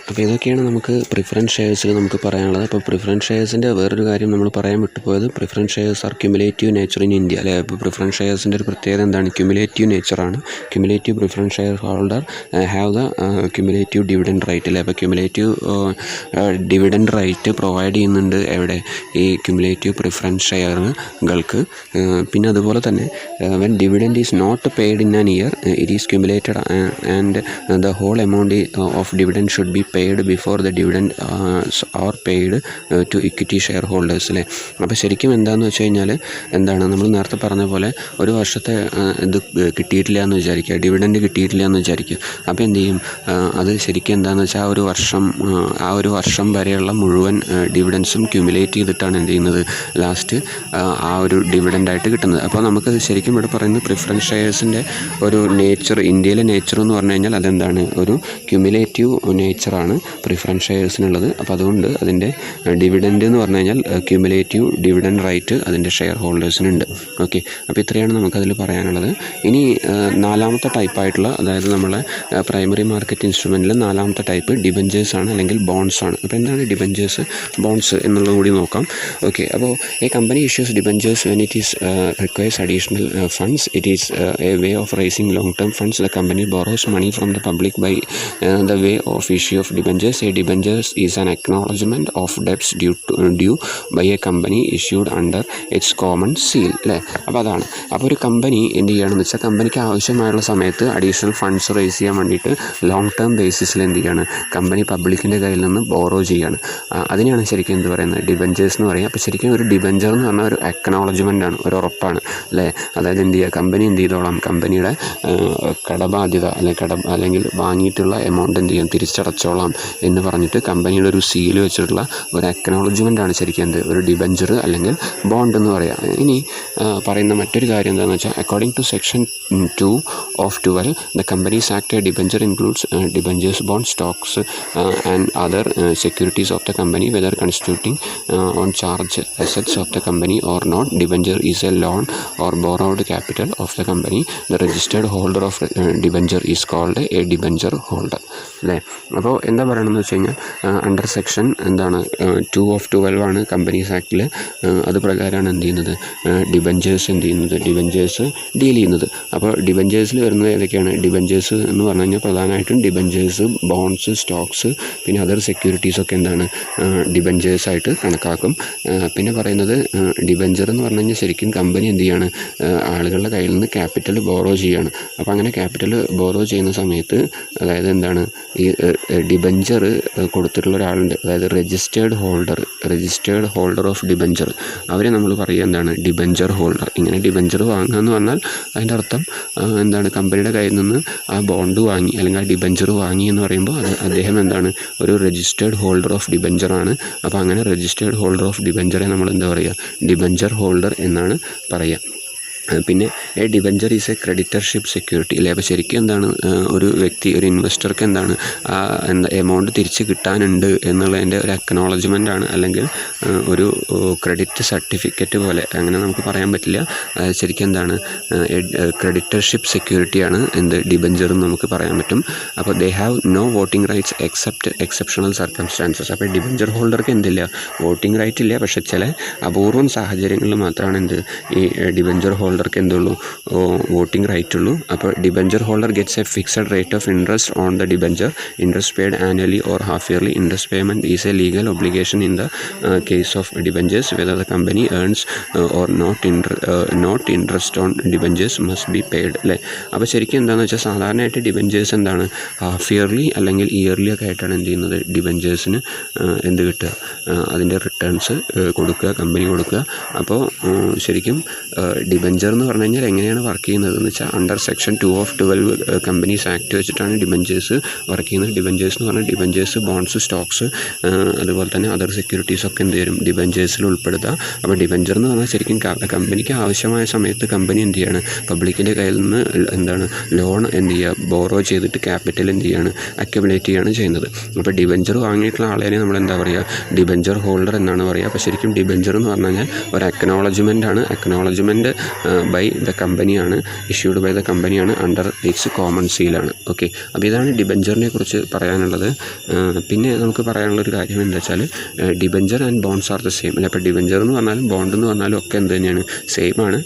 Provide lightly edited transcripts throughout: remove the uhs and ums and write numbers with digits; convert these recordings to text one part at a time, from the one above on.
അപ്പോൾ ഇതൊക്കെയാണ് നമുക്ക് പ്രിഫറൻസ് ഷെയർസിൽ നമുക്ക് പറയാനുള്ളത്. അപ്പോൾ പ്രിഫറൻസ് ഷെയർസിൻ്റെ വേറൊരു കാര്യം നമ്മൾ പറയാൻ വിട്ടുപോയത്, preference shares are cumulative nature in India അല്ലേ. അപ്പോൾ പ്രിഫറൻസ് ഷെയർസിൻ്റെ ഒരു പ്രത്യേകത എന്താണ്? ക്യുമുലേറ്റീവ് നേച്ചറാണ്. Cumulative preference share holder have the cumulative dividend right അല്ലേ. അപ്പോൾ ക്യുമുലേറ്റീവ് ഡിവിഡൻഡ് റൈറ്റ് പ്രൊവൈഡ് ചെയ്യുന്നുണ്ട് എവിടെ? ഈ ക്യുമുലേറ്റീവ് പ്രിഫറൻസ് ഷെയറുകൾക്ക്. പിന്നെ അതുപോലെ തന്നെ when dividend is not paid in an year it is cumulated and the whole amount of dividend should be paid before the dividend are paid to equity share holders അല്ലേ. അപ്പോൾ ശരിക്കും എന്താണെന്ന് വെച്ച് കഴിഞ്ഞാൽ എന്താണ്, നമ്മൾ നേരത്തെ പറഞ്ഞ പോലെ ഒരു വർഷത്തെ ഇത് കിട്ടിയിട്ടില്ല എന്ന് വിചാരിക്കുക, ഡിവിഡൻഡ് കിട്ടിയിട്ടില്ല എന്ന് വിചാരിക്കുക. അപ്പോൾ എന്ത് ചെയ്യും? അത് ശരിക്കും എന്താണെന്ന് വെച്ചാൽ ആ ഒരു വർഷം വരെയുള്ള മുഴുവൻ ഡിവിഡൻസും ക്യുമുലേറ്റ് ചെയ്തിട്ടാണ് എന്ത് ചെയ്യുന്നത്, ലാസ്റ്റ് ആ ഒരു ഡിവിഡൻഡായിട്ട് കിട്ടുന്നത്. അപ്പോൾ നമുക്കത് ശരിക്കും ഇവിടെ പറയുന്നത് പ്രിഫറൻസ് ഷെയർസിൻ്റെ ഒരു നേച്ചർ, ഇന്ത്യയിലെ നേച്ചർ എന്ന് പറഞ്ഞു കഴിഞ്ഞാൽ അതെന്താണ്, ഒരു ക്യുമുലേറ്റീവ് നേച്ചറാണ് പ്രിഫറൻസ് ഷെയർസിനുള്ളത്. അപ്പോൾ അതുകൊണ്ട് അതിൻ്റെ ഡിവിഡൻഡ് എന്ന് പറഞ്ഞു കഴിഞ്ഞാൽ ക്യുമുലേറ്റീവ് ഡിവിഡൻഡ് റൈറ്റ് അതിൻ്റെ ഷെയർ ഹോൾഡേഴ്സിനുണ്ട്. ഓക്കെ, അപ്പോൾ ഇത്രയാണ് നമുക്കതിൽ പറയാനുള്ളത്. ഇനി നാലാമത്തെ ടൈപ്പായിട്ടുള്ള, അതായത് നമ്മളെ പ്രൈമറി മാർക്കറ്റ് ഇൻസ്ട്രുമെൻറ്റിൽ നാലാമത്തെ ടൈപ്പ് ഡിബഞ്ചേഴ്സാണ് അല്ലെങ്കിൽ ബോൺസാണ്. അപ്പോൾ എന്താണ് ഡിബഞ്ചേഴ്സ്, ബോൺസ് എന്നുള്ളത് കൂടി നോക്കാം. ഓക്കെ, അപ്പോൾ a company issues debentures when it is requires additional funds. It is a way of raising long term funds. The company borrows money from the public by the way of issue of debentures. A debentures is an acknowledgement of debts due by a company issued under its common seal അല്ലേ. അപ്പോൾ അതാണ്. അപ്പോൾ ഒരു company എന്ത് ചെയ്യുകയാണെന്ന് വെച്ചാൽ, കമ്പനിക്ക് ആവശ്യമായുള്ള സമയത്ത് അഡീഷണൽ ഫണ്ട്സ് റേസ് ചെയ്യാൻ വേണ്ടിയിട്ട് ലോങ് ടേം ബേസിസിൽ എന്ത് ചെയ്യുകയാണ്, കമ്പനി പബ്ലിക്കിൻ്റെ കയ്യിൽ നിന്ന് ബോറോ ചെയ്യുകയാണ്. അതിനെയാണ് ശരിക്കും എന്ത് പറയുന്നത്, ഡിബഞ്ചേഴ്സ് എന്ന് പറയുക. അപ്പോൾ ശരിക്കും ഒരു ഡിബഞ്ചർ എന്ന് പറഞ്ഞാൽ ഒരു അക്നോളജ്മെൻ്റ് ആണ്, ഒരു ഉറപ്പാണ് അല്ലേ. അതായത് എന്ത് ചെയ്യുക, കമ്പനി എന്ത് ചെയ്തോളാം, കമ്പനിയുടെ കടബാധ്യത അല്ലെങ്കിൽ വാങ്ങിയിട്ടുള്ള എമൗണ്ട് എന്ത് ചെയ്യും, തിരിച്ചടച്ചോളാം എന്ന് പറഞ്ഞിട്ട് കമ്പനിയുടെ ഒരു സീൽ വെച്ചിട്ടുള്ള ഒരു അക്നോളജ്മെൻ്റ് ആണ് ശരിക്കും എന്ത്, ഒരു ഡിബഞ്ചർ അല്ലെങ്കിൽ ബോണ്ട് എന്ന് പറയാം. ഇനി പറയുന്ന മറ്റൊരു കാര്യം എന്താണെന്ന് വെച്ചാൽ, according to section 2 of 12 the Companies Act, a debenture includes debentures, bonds, stocks and other securities of the company, whether constituting on charge assets of the company or not. Debenture is a loan or borrowed capital of the company. The registered holder of debenture is called a debenture holder അല്ലേ. അപ്പോൾ എന്താ പറയണമെന്ന് വെച്ച് കഴിഞ്ഞാൽ, under section എന്താണ് 2 of 12 ആണ് companies ആക്ടിൽ. അത് പ്രകാരമാണ് എന്ത് ചെയ്യുന്നത്, ഡിബഞ്ചേഴ്സ് എന്ത് ചെയ്യുന്നത്, ഡിബഞ്ചേഴ്സ് ഡീൽ ചെയ്യുന്നത്. അപ്പോൾ ഡിബഞ്ചേഴ്സിൽ വരുന്നത് ഏതൊക്കെയാണ്? ഡിബഞ്ചേഴ്സ് എന്ന് പറഞ്ഞു കഴിഞ്ഞാൽ പ്രധാനമായിട്ടും ഡിബഞ്ചേഴ്സ്, ബോൺസ്, സ്റ്റോക്സ്, പിന്നെ അതർ സെക്യൂരിറ്റീസൊക്കെ എന്താണ്, ഡിബഞ്ചേഴ്സായിട്ട് കണക്കാക്കും. പിന്നെ പറയുന്നത് ഡിബഞ്ചർ എന്ന് പറഞ്ഞു കഴിഞ്ഞാൽ ശരിക്കും കമ്പനി എന്ത് ചെയ്യാണ്, ആളുകളുടെ കയ്യിൽ നിന്ന് ക്യാപിറ്റൽ ബോറോ ചെയ്യുകയാണ്. അപ്പോൾ അങ്ങനെ ക്യാപിറ്റൽ ബോറോ ചെയ്യുന്ന സമയത്ത്, അതായത് എന്താണ്, ഈ ഡിബഞ്ചർ കൊടുത്തിട്ടുള്ള ഒരാളുണ്ട്, അതായത് രജിസ്റ്റേർഡ് ഹോൾഡർ ഓഫ് ഡിബഞ്ചർ, അവരെ നമ്മൾ പറയുക എന്താണ്, ഡിബഞ്ചർ ഹോൾഡർ. ഇങ്ങനെ ഡിബഞ്ചർ വാങ്ങുക എന്ന് പറഞ്ഞാൽ അതിൻ്റെ അർത്ഥം എന്താണ്, കമ്പനിയുടെ കയ്യിൽ നിന്ന് ആ ബോണ്ട് വാങ്ങി അല്ലെങ്കിൽ ആ ഡിബഞ്ചർ വാങ്ങി എന്ന് പറയുമ്പോൾ അദ്ദേഹം എന്താണ്, ഒരു രജിസ്റ്റേർഡ് ഹോൾഡർ ഓഫ് ഡിബഞ്ചറാണ്. അപ്പോൾ അങ്ങനെ രജിസ്റ്റേർഡ് ഹോൾഡർ ഓഫ് ഡിബഞ്ചറെ നമ്മൾ എന്താ പറയുക, ഡിബഞ്ചർ ഹോൾഡർ എന്നാണ് പറയുക. പിന്നെ A debenture is A creditorship security അല്ലേ. അപ്പോൾ ശരിക്കും എന്താണ്, ഒരു വ്യക്തി, ഒരു ഇൻവെസ്റ്റർക്ക് എന്താണ്, എമൗണ്ട് തിരിച്ച് കിട്ടാനുണ്ട് എന്നുള്ളതിൻ്റെ ഒരു അക്നോളജ്മെൻ്റ് ആണ്, അല്ലെങ്കിൽ ഒരു ക്രെഡിറ്റ് സർട്ടിഫിക്കറ്റ് പോലെ, അങ്ങനെ നമുക്ക് പറയാൻ പറ്റില്ല. ശരിക്കും എന്താണ്, ക്രെഡിറ്റർഷിപ്പ് സെക്യൂരിറ്റിയാണ് എന്ത്, ഡിബഞ്ചർ എന്ന് നമുക്ക് പറയാൻ പറ്റും. അപ്പോൾ they have no voting rights except exceptional circumstances. അപ്പോൾ ഡിബഞ്ചർ ഹോൾഡർക്ക് എന്തില്ല, വോട്ടിംഗ് റൈറ്റ് ഇല്ല. പക്ഷേ ചില അപൂർവം സാഹചര്യങ്ങളിൽ മാത്രമാണ് എന്ത്, ഈ ഡിബഞ്ചർ ഹോൾഡർക്ക് എന്തുള്ളൂ, വോട്ടിംഗ് റൈറ്റ് ഉള്ളൂ. അപ്പോൾ debenture holder gets a fixed rate of interest on the debenture. Interest paid annually or half yearly. Interest payment is a legal obligation in the case of debentures. Whether the company earns or not interest on debentures must be paid അല്ലേ. അപ്പോൾ ശരിക്കും എന്താണെന്ന് വെച്ചാൽ, സാധാരണയായിട്ട് debentures എന്താണ്, half yearly അല്ലെങ്കിൽ yearly ഒക്കെ ആയിട്ടാണ് എന്ത് ചെയ്യുന്നത്, ഡിബഞ്ചേഴ്സിന് എന്ത് കിട്ടുക, അതിൻ്റെ റിട്ടേൺസ് കൊടുക്കുക, കമ്പനി കൊടുക്കുക. അപ്പോൾ ശരിക്കും ഡിബഞ്ചർ എന്ന് പറഞ്ഞു കഴിഞ്ഞാൽ എങ്ങനെയാണ് വർക്ക് ചെയ്യുന്നത് എന്ന് വെച്ചാൽ, under section 2 of 12 companies act വെച്ചിട്ടാണ് ഡിബഞ്ചേഴ്സ് വർക്ക് ചെയ്യുന്നത്. ഡിബഞ്ചേഴ്സ് എന്ന് പറഞ്ഞാൽ ഡിബഞ്ചേഴ്സ്, ബോൺസ്, സ്റ്റോക്സ്, അതുപോലെ തന്നെ അതർ സെക്യൂരിറ്റീസൊക്കെ എന്ത് വരും, ഡിബഞ്ചേഴ്സിൽ ഉൾപ്പെടുത്തുക. അപ്പോൾ ഡിബഞ്ചർ എന്ന് പറഞ്ഞാൽ ശരിക്കും കമ്പനിക്ക് ആവശ്യമായ സമയത്ത് കമ്പനി എന്ത് ചെയ്യാണ്, പബ്ലിക്കിൻ്റെ കയ്യിൽ നിന്ന് എന്താണ്, ലോൺ എന്ത് ചെയ്യുക, ബോറോ ചെയ്തിട്ട് ക്യാപിറ്റൽ എന്ത് ചെയ്യാണ്, അക്യുമുലേറ്റ് ചെയ്യുകയാണ് ചെയ്യുന്നത്. അപ്പോൾ ഡിബഞ്ചർ വാങ്ങിയിട്ടുള്ള ആളെ നമ്മൾ എന്താ പറയുക, ഡിബഞ്ചർ ഹോൾഡർ എന്നാണ് പറയുക. അപ്പോൾ ശരിക്കും ഡിബഞ്ചർ എന്ന് പറഞ്ഞു കഴിഞ്ഞാൽ ഒരു അക്നോളജ്മെൻ്റ് ആണ്. അക്നോളജ്മെൻറ്റ് ബൈ ദ കമ്പനിയാണ്, ഇഷ്യൂഡ് ബൈ ദ കമ്പനിയാണ്, അണ്ടർ ഇറ്റ്സ് കോമൺ സീലാണ്. ഓക്കെ, അപ്പോൾ ഇതാണ് ഡിബഞ്ചറിനെ കുറിച്ച് പറയാനുള്ളത്. പിന്നെ നമുക്ക് പറയാനുള്ളൊരു കാര്യം എന്താ വെച്ചാൽ debenture and bonds are the same. അല്ല, അപ്പോൾ ഡിബഞ്ചർ എന്ന് പറഞ്ഞാലും ബോണ്ട് എന്ന് പറഞ്ഞാലും ഒക്കെ എന്ത് തന്നെയാണ്, സെയിം ആണ്.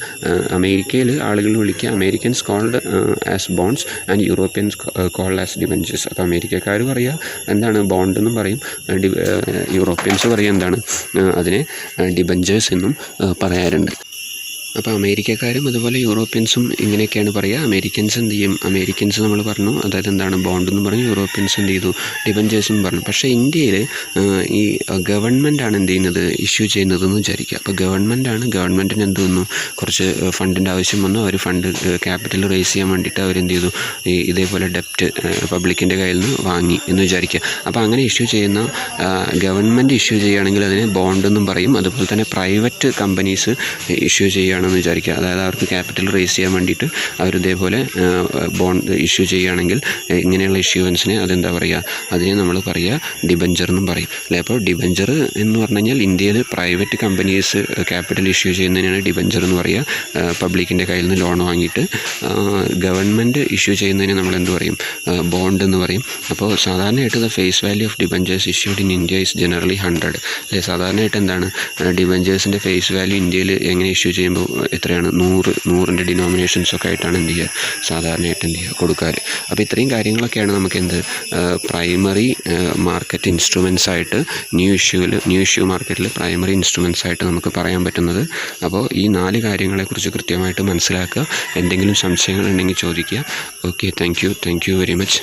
അമേരിക്കയിൽ ആളുകൾ വിളിക്കുക Americans called as bonds and Europeans called as debentures. അപ്പോൾ അമേരിക്കക്കാർ പറയുക എന്താണ് ബോണ്ട് എന്നും പറയും, യൂറോപ്യൻസ് പറയുക എന്താണ് അതിനെ ഡിബഞ്ചേഴ്സ് എന്നും പറയാറുണ്ട്. അപ്പോൾ അമേരിക്കക്കാരും അതുപോലെ യൂറോപ്യൻസും ഇങ്ങനെയൊക്കെയാണ് പറയുക. അമേരിക്കൻസ് എന്ത് ചെയ്യും, അമേരിക്കൻസ് നമ്മൾ പറഞ്ഞു, അതായത് എന്താണ് ബോണ്ടെന്ന് പറഞ്ഞു, യൂറോപ്യൻസ് എന്ത് ചെയ്തു, ഡിബഞ്ചേഴ്സും പറഞ്ഞു. പക്ഷേ ഇന്ത്യയിൽ ഈ ഗവൺമെൻറ്റാണ് എന്ത് ചെയ്യുന്നത്, ഇഷ്യൂ ചെയ്യുന്നതെന്ന് വിചാരിക്കുക. അപ്പോൾ ഗവൺമെൻറ്റിന് എന്ത് വന്നു, കുറച്ച് ഫണ്ടിൻ്റെ ആവശ്യം വന്നു. അവർ ഫണ്ട് ക്യാപിറ്റൽ റേസ് ചെയ്യാൻ വേണ്ടിയിട്ട് അവരെന്ത് ചെയ്തു, ഇതേപോലെ ഡെപ്റ്റ് പബ്ലിക്കിൻ്റെ കയ്യിൽ നിന്ന് വാങ്ങി എന്ന് വിചാരിക്കുക. അപ്പോൾ അങ്ങനെ ഇഷ്യൂ ചെയ്യുന്ന ഗവൺമെൻറ് ഇഷ്യൂ ചെയ്യുകയാണെങ്കിൽ അതിനെ ബോണ്ടെന്നും പറയും. അതുപോലെ തന്നെ പ്രൈവറ്റ് കമ്പനീസ് ഇഷ്യൂ ചെയ്യുകയാണെന്ന് വിചാരിക്കുക, അതായത് അവർക്ക് ക്യാപിറ്റൽ റേസ് ചെയ്യാൻ വേണ്ടിയിട്ട് അവരിതേപോലെ ബോണ്ട് ഇഷ്യൂ ചെയ്യുകയാണെങ്കിൽ ഇങ്ങനെയുള്ള ഇഷ്യൂവൻസിനെ അതെന്താ പറയുക, അതിനെ നമ്മൾ പറയുക ഡിബഞ്ചർ എന്നും പറയും അല്ലേ. അപ്പോൾ ഡിബഞ്ചർ എന്ന് പറഞ്ഞു കഴിഞ്ഞാൽ ഇന്ത്യയിൽ പ്രൈവറ്റ് കമ്പനീസ് ക്യാപിറ്റൽ ഇഷ്യൂ ചെയ്യുന്നതിനാണ് ഡിബഞ്ചർ എന്ന് പറയുക. പബ്ലിക്കിൻ്റെ കയ്യിൽ നിന്ന് ലോൺ വാങ്ങിയിട്ട് ഗവൺമെൻറ് ഇഷ്യൂ ചെയ്യുന്നതിന് നമ്മൾ എന്ത് പറയും, ബോണ്ട് എന്ന് പറയും. അപ്പോൾ സാധാരണയായിട്ട് the face value of debentures issued in India is generally 100 അല്ലേ. സാധാരണയായിട്ട് എന്താണ് ഡിബഞ്ചേഴ്സിൻ്റെ ഫേസ് വാല്യൂ ഇന്ത്യയിൽ എങ്ങനെ ഇഷ്യൂ ചെയ്യുമ്പോൾ എത്രയാണ്, 100ൻ്റെ ഡിനോമിനേഷൻസൊക്കെ ആയിട്ടാണ് എന്ത് ചെയ്യുക, സാധാരണയായിട്ട് എന്ത് ചെയ്യുക, കൊടുക്കാറ്. അപ്പോൾ ഇത്രയും കാര്യങ്ങളൊക്കെയാണ് നമുക്ക് എന്ത് പ്രൈമറി മാർക്കറ്റ് ഇൻസ്ട്രുമെൻറ്റ്സ് ആയിട്ട് ന്യൂ ഇഷ്യൂ മാർക്കറ്റിൽ പ്രൈമറി ഇൻസ്ട്രുമെൻറ്റ്സ് ആയിട്ട് നമുക്ക് പറയാൻ പറ്റുന്നത്. അപ്പോൾ ഈ 4 കാര്യങ്ങളെക്കുറിച്ച് കൃത്യമായിട്ട് മനസ്സിലാക്കുക. എന്തെങ്കിലും സംശയങ്ങളുണ്ടെങ്കിൽ ചോദിക്കുക. Okay, thank you very much.